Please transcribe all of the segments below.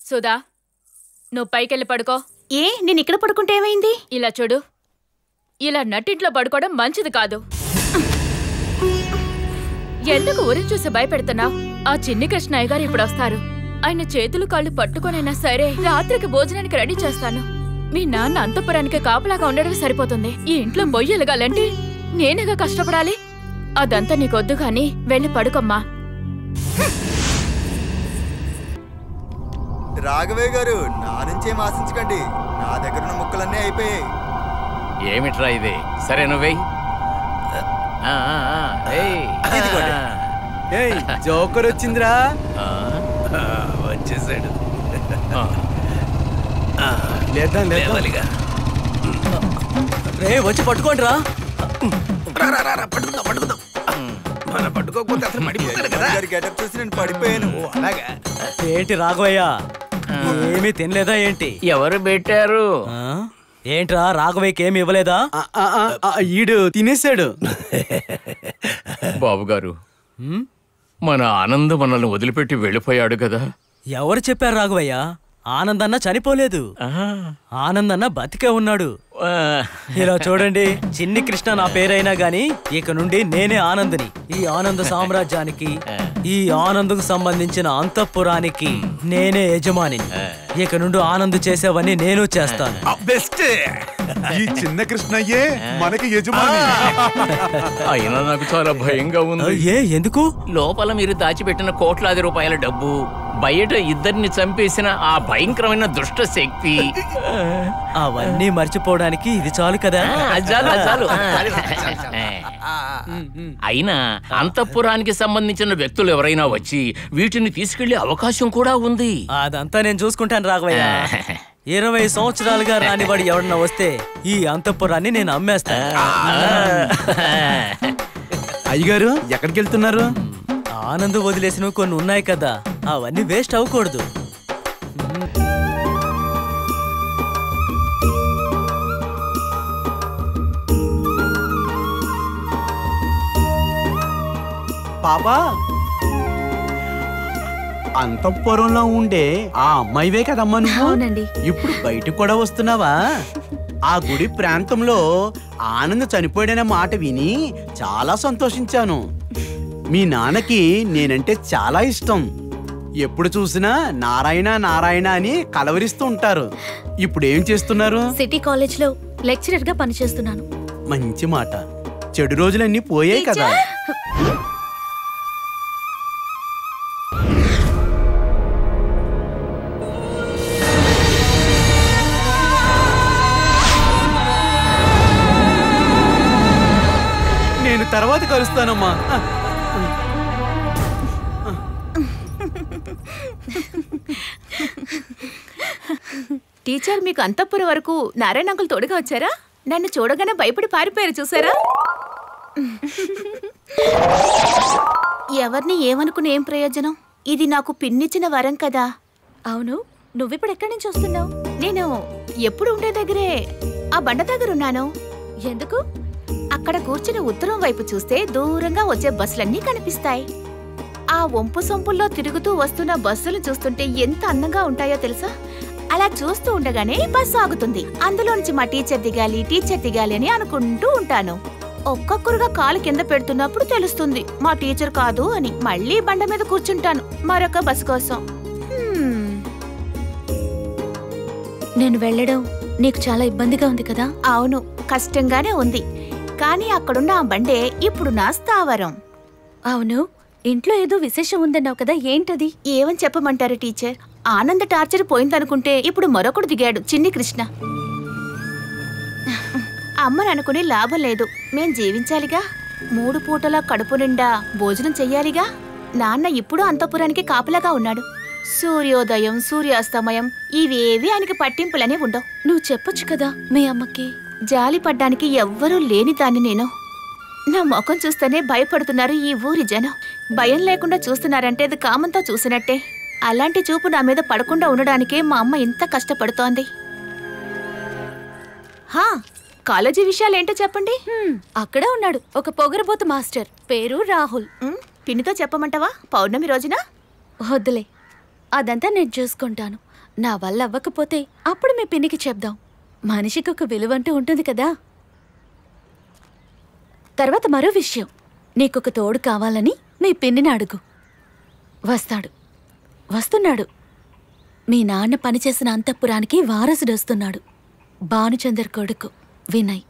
సుధా, నువ్వు పైకెళ్ళి పడుకో. ఏ, నేను ఇక్కడ పడుకుంటే ఏమైంది? ఇలా చూడు, ఇలా నట్టింట్లో పడుకోవడం మంచిది కాదు. ఎందుకు ఊరిని చూసి భయపెడుతున్నావు? ఆ చిన్ని కృష్ణయ్య గారు ఇప్పుడు వస్తారు. ఆయన చేతులు కాళ్ళు పట్టుకొనైనా సరే రాత్రికి భోజనానికి రెడీ చేస్తాను. మీ నాన్న అంతఃపురానికి కాపలాగా ఉండడం సరిపోతుంది. ఈ ఇంట్లో బొయ్యలుగాలంటే నేనేగా కష్టపడాలి. అదంతా నీకొద్దు గాని వెళ్ళి పడుకోమ్మా. రాఘవయ్య గారు, నా నుంచేం ఆశించకండి. నా దగ్గర ఉన్న ముక్కలన్నీ అయిపోయాయి. ఏమిట్రా ఇది? సరే నువ్వే జోకర్ వచ్చిందిరా. వచ్చేసాడు. లేదాలిగా రే, వచ్చి పట్టుకోండి రా. పట్టుకుందాం. మనం పట్టుకోకపోతే అసలు పడిపోతాడు కదా. గెటప్ చూసి నేను పడిపోయాను. అలాగా? ఏంటి రాఘవయ్య, ఏమీ తినలేదా ఏంటి? ఎవరు పెట్టారు? ఏంట్రా రాఘవయ్యకి ఏమి ఇవ్వలేదా? ఈడు తినేశాడు. బాబుగారు, మన ఆనంద్ మనల్ని వదిలిపెట్టి వెళ్ళిపోయాడు కదా. ఎవరు చెప్పారు రాఘవయ్య? ఆనందన్న చనిపోలేదు, ఆనందన్న బతికే ఉన్నాడు. ఇలా చూడండి, చిన్ని కృష్ణ నా పేరైనా గాని ఇక నుండి నేనే ఆనందని. ఈ ఆనంద సామ్రాజ్యానికి, ఈ ఆనందకు సంబంధించిన అంతఃపురానికి నేనే యజమాని. ఇక నుండి ఆనంద్ చేసేవన్నీ నేను చేస్తాను. బెస్ట్. ఈ చిన్న కృష్ణయ్యే మనకి యజమాని. అయినా నాకు చాలా భయంగా ఉంది. ఎందుకు? లోపల మీరు దాచిపెట్టిన కోట్లాది రూపాయల డబ్బు, బయట ఇద్దరిని చంపేసిన ఆ భయంకరమైన దుష్ట శక్తి, అవన్నీ మర్చిపోవడానికి ఇది చాలు కదా. చాలు. అయినా అంతఃపురానికి సంబంధించిన వ్యక్తులు ఎవరైనా వచ్చి వీటిని తీసుకెళ్లే అవకాశం కూడా ఉంది. అదంతా నేను చూసుకుంటాను రాఘవయ్య. 20 సంవత్సరాలుగా రానివాడు ఎవడన్నా వస్తే ఈ అంతఃపురాన్ని నేను అమ్మేస్తాను. అయ్యగారు, ఎక్కడికి వెళ్తున్నారు? ఆనంద్ వదిలేసినవి కొన్ని ఉన్నాయి కదా, అవన్నీ వేస్ట్ అవ్వకూడదు. పాపా, అంతఃపురంలో ఉండే ఆ అమ్మాయివే కదమ్మా నువ్వు? అవునండి. ఇప్పుడు బయటకు కూడా వస్తున్నావా? ఆ గుడి ప్రాంతంలో ఆనంద్ చనిపోయాడనే మాట విని చాలా సంతోషించాను. మీ నాన్నకి నేనంటే చాలా ఇష్టం. ఎప్పుడు చూసినా నారాయణ నారాయణ అని కలవరిస్తూ ఉంటారు. ఇప్పుడు ఏం చేస్తున్నారు? సిటీ కాలేజ్ లో లెక్చరర్ గా పనిచేస్తున్నాను. మంచి మాట. చెడు రోజులన్నీ పోయాయి కదా. నేను తర్వాత కలుస్తానమ్మా. టీచర్, మీకు అంతఃపురం వరకు నారాయణ అంకుల్ తోడుగా వచ్చారా? నన్ను చూడగానే భయపడి పారిపోయారు, చూసారా? ఎవరిని ఏమనుకుని ఏం ప్రయోజనం? ఇది నాకు పిన్నిచ్చిన వరం కదా. అవును, నువ్విప్పుడు ఎక్కడి నుంచి వస్తున్నావు? నేను ఎప్పుడు ఉండే దగ్గరే ఆ బండ దగ్గరున్నాను. ఎందుకు? అక్కడ కూర్చుని ఉత్తరం వైపు చూస్తే దూరంగా వచ్చే బస్సులన్నీ కనిపిస్తాయి. ఆ వంపు సొంపుల్లో తిరుగుతూ వస్తున్న బస్సులు చూస్తుంటే ఎంత అందంగా ఉంటాయో తెలుసా? అలా చూస్తూ ఉండగానే బస్సు ఆగుతుంది. అందులో నుంచి మా టీచర్ దిగాలి అని అనుకుంటూ ఉంటాను. ఒక్కొక్కరుగా కాలు కింద పెడుతున్నప్పుడు తెలుస్తుంది మా టీచర్ కాదు అని. మళ్ళీ బండ మీద కూర్చుంటాను మరొక బస్సు కోసం. నేను వెళ్ళడం నీకు చాలా ఇబ్బందిగా ఉంది కదా? అవును, కష్టంగానే ఉంది. కానీ అక్కడున్న ఆ బండే ఇప్పుడు నా స్థావరం. అవును, ఇంట్లో ఏదో విశేషం ఉందన్నావు కదా, ఏంటది? ఏమని చెప్పమంటారు టీచర్? ఆనంద టార్చర్ పోయిందనుకుంటే ఇప్పుడు మరొకడు దిగాడు, చిన్ని కృష్ణ. అమ్మని అనుకుని లాభం లేదు, మేం జీవించాలిగా. 3 పూటల కడుపు నిండా భోజనం చెయ్యాలిగా. నాన్న ఇప్పుడు అంతఃపురానికి కాపలాగా ఉన్నాడు. సూర్యోదయం సూర్యాస్తమయం ఇవేవి ఆయనకి పట్టింపులనే ఉండవు. నువ్వు చెప్పొచ్చు కదా మీ అమ్మకి. జాలి పడ్డానికి ఎవ్వరూ లేని దాన్ని నేను. నా ముఖం చూస్తేనే భయపడుతున్నారు ఈ ఊరి జనం. భయం లేకుండా చూస్తున్నారంటే అది కామంతా చూసినట్టే. అలాంటి చూపు నా మీద పడకుండా ఉండడానికే మా అమ్మ ఇంత కష్టపడుతోంది. కాలేజీ విషయాలేంటో చెప్పండి. అక్కడే ఉన్నాడు ఒక పొగరబోతు మాస్టర్, పేరు రాహుల్. పిన్నితో చెప్పమంటావా పౌర్ణమి రోజున? వద్దులే, అదంతా నేను చూసుకుంటాను. నా వల్ల అవ్వకపోతే అప్పుడు మీ పిన్నికి చెప్దాం. మనిషికి ఒక విలువంటూ ఉంటుంది కదా. తర్వాత మరో విషయం, నీకొక తోడు కావాలని మీ పిన్నిని అడుగు. వస్తున్నాడు. మీ నాన్న పనిచేసిన అంతఃపురానికి వారసుడు వస్తున్నాడు. భానుచందర్ కొడుకు వినయ్.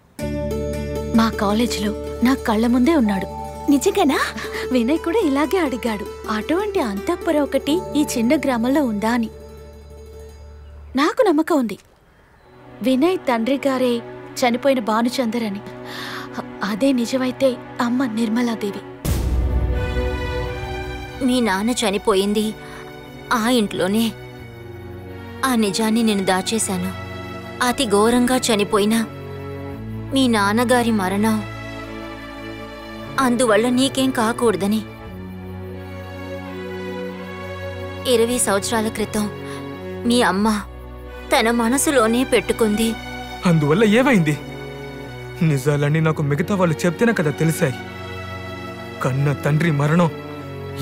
మా కాలేజీలో నా కళ్ళ ముందే ఉన్నాడు. నిజంగానా? వినయ్ కూడా ఇలాగే అడిగాడు, అటువంటి అంతఃపురం ఒకటి ఈ చిన్న గ్రామంలో ఉందా అని. నాకు నమ్మకం ఉంది. వినయ్ తండ్రి గారే చనిపోయిన భానుచందర్ అని. అదే నిజమైతే అమ్మ నిర్మలాదేవి. మీ నాన్న చనిపోయింది ఆ ఇంట్లోనే. ఆ నిజాన్ని నేను దాచేశాను. అతి ఘోరంగా చనిపోయిన మీ నాన్నగారి మరణం అందువల్ల నీకేం కాకూడదని 20 సంవత్సరాల క్రితం మీ అమ్మ తన మనసులోనే పెట్టుకుంది. అందువల్ల ఏమైంది? నిజాలన్నీ నాకు మిగతా వాళ్ళు చెప్తేనే కదా తెలిసాయి. కన్న తండ్రి మరణం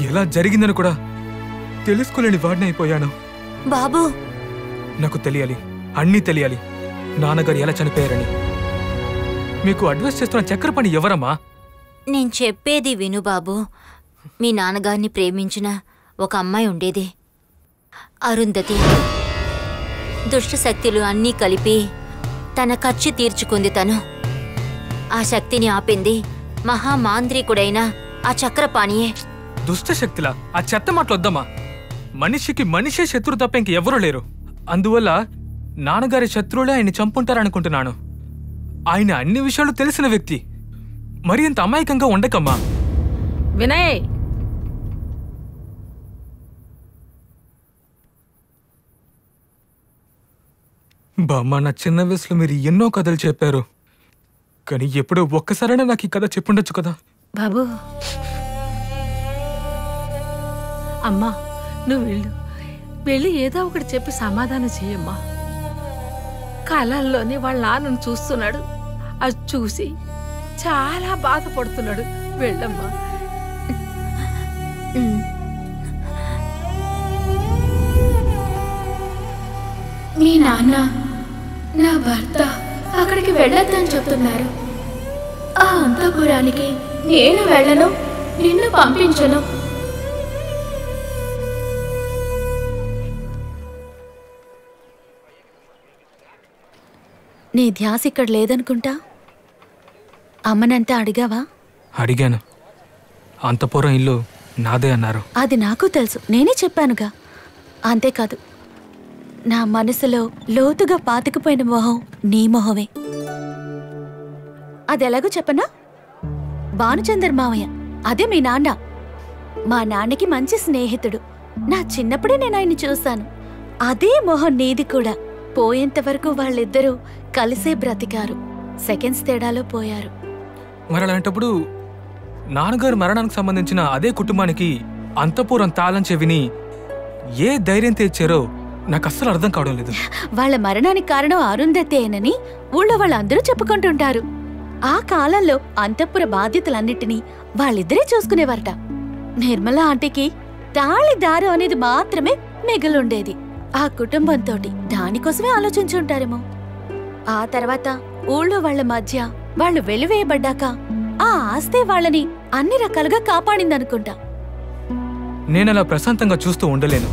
ఎలా జరిగిందని కూడా తెలుసుకోలేని వాడిని అయిపోయాను. బాబూ, నాకు తెలియాలి, అన్నీ తెలియాలి. నాన్నగారు ఎలా చనిపోయారని. మీకు అడ్వైస్ చేస్తున్న చక్రపాణి ఎవరమ్మా? నేను చెప్పేది విను బాబు. మీ నాన్నగారిని ప్రేమించిన ఒక అమ్మాయి ఉండేది, అరుంధతి. దుష్టశక్తులు అన్నీ కలిపి తన కచ్చి తీర్చుకుంది తను. ఆ శక్తిని ఆపింది మహామాంత్రికుడైన ఆ చక్రపాణియే. దుష్టశక్తిలా? ఆ చెత్త మాటలొద్దమ్మా. మనిషికి మనిషే శత్రువు తప్ప ఇంకెవరూ లేరు. అందువల్ల నాన్నగారి శత్రువులే ఆయన్ని చంపుంటారనుకుంటున్నాను. ఆయన అన్ని విషయాలు తెలిసిన వ్యక్తి. మరి ఇంత అమాయకంగా ఉండకమ్మా. వినయ్, బామ్మ, నా చిన్న వయసులో మీరు ఎన్నో కథలు చెప్పారు, కానీ ఎప్పుడో ఒక్కసారైనా నాకు ఈ కథ చెప్పుండొచ్చు కదా. బాబు, అమ్మా నువ్వు వెళ్ళి ఏదో ఒకటి చెప్పి సమాధానం చెయ్యమ్మా. కళల్లోనే వాళ్ళ నాన్నను చూస్తున్నాడు. అది చూసి చాలా బాధపడుతున్నాడు. వెళ్ళమ్మా. మీ నాన్న, నా భర్త అక్కడికి వెళ్ళొద్దని చెప్తున్నారు. ఆ అంతఃపురానికి నేను వెళ్ళను, నిన్ను పంపించను. నీ ధ్యాస ఇక్కడ లేదనుకుంటా. అమ్మనంతా అడిగావా? అడిగాను. అంతఃపురం ఇల్లు నాదే అన్నారు. అది నాకు తెలుసు, నేనే చెప్పానుగా. అంతేకాదు, నా మనసులో లోతుగా పాతుకుపోయిన మొహం నీ మొహమే. అదెలాగో చెప్పనా? భానుచందర్ మావయ్య, అదే మీ నాన్న. మా నాన్నకి మంచి స్నేహితుడు. నా చిన్నప్పుడే నేను ఆయన్ని చూశాను. అదే మొహం నీది కూడా. పోయేంత వరకు వాళ్ళిద్దరూ కలిసే బ్రతికారు. సెకండ్స్ తేడాలో పోయారు. మరి అలాంటప్పుడు నాన్నగారు మరణానికి సంబంధించిన అదే కుటుంబానికి అంతఃపురం తాళం చెవిని ఏ ధైర్యం తెచ్చారో నాకు అస్సలు అర్థం కావడం లేదు. వాళ్ళ మరణానికి కారణం అరుంధతేనని ఊళ్ళో వాళ్ళందరూ చెప్పుకుంటుంటారు. ఆ కాలంలో అంతఃపుర బాధ్యతలన్నిటినీ వాళ్ళిద్దరే చూసుకునేవారట. నిర్మల ఆంటీకి తాళి దారం అనేది మాత్రమే మిగిలుండేది. ఆ కుటుంబంతోటి దానికోసమే ఆలోచించుంటారేమో. ఆ తర్వాత ఊళ్ళో వాళ్ల మధ్య వాళ్ళు వెలివేయబడ్డాక ఆ ఆస్తే వాళ్ళని అన్ని రకాలుగా కాపాడిందనుకుంటా. నేనలా ప్రశాంతంగా చూస్తూ ఉండలేను.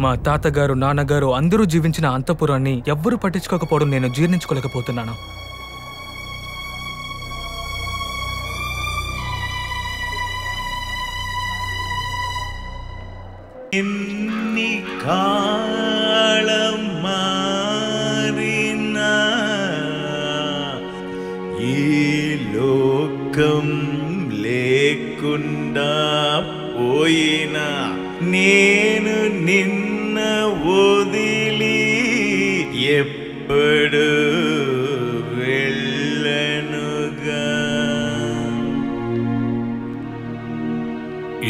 మా తాతగారు, నాన్నగారు అందరూ జీవించిన అంతఃపురాన్ని ఎవ్వరూ పట్టించుకోకపోవడం నేను జీర్ణించుకోలేకపోతున్నాను. ఎన్ని కాలం మారినా ఈ లోకం లేకుండా పోయినా నేను నిన్న వదిలి ఎప్పుడు వెళ్ళనుగా.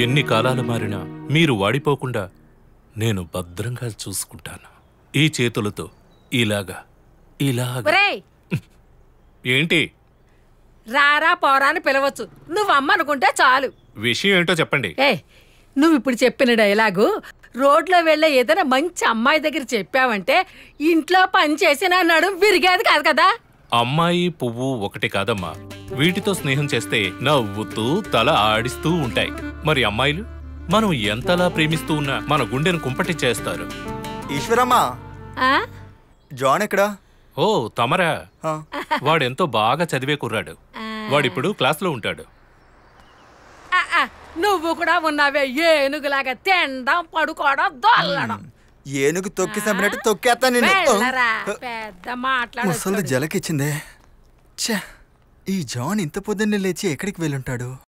ఎన్ని కాలాలు మారినా మీరు వాడిపోకుండా నేను భద్రంగా చూసుకుంటాను. ఈ చేతులతో ఇలాగా. ఏంటి? రారా పోరా అని పిలవచ్చు. నువ్వు అమ్మ అనుకుంటే చాలు. విషయం ఏంటో చెప్పండి. ఏ నువ్వు ఇప్పుడు చెప్పిన డైలాగు రోడ్లో వెళ్ళే ఏదైనా మంచి అమ్మాయి దగ్గర చెప్పావంటే ఇంట్లో పని చేసిన నడుం విరిగేది కాదు కదా. అమ్మాయి పువ్వు ఒకటి కాదమ్మా. వీటితో స్నేహం చేస్తే నవ్వుతూ తల ఆడిస్తూ ఉంటాయి. మరి అమ్మాయిలు మనం ఎంతలా ప్రేమిస్తూ ఉన్నా మన గుండెను కుంపటి చేస్తారు. ఈశ్వరమ్మా, జాన్ ఎక్కడా? ఓ తమరా, వాడెంతో బాగా చదివే కుర్రాడు. వాడిప్పుడు క్లాస్లో ఉంటాడు. నువ్వు కూడా ఉన్నావే ఏనుగులాగా తినడం పడుకోవడం దొల్లడం. ఏనుగు తొక్కి చంపినట్టు తొక్కేస్తా నేను. పెద్ద మాట్లాడు. ముసలి జలకిచ్చిందే. ఛే, ఈ జాన్ ఇంత పొద్దున్నే లేచి ఎక్కడికి వెళ్ళుంటాడు?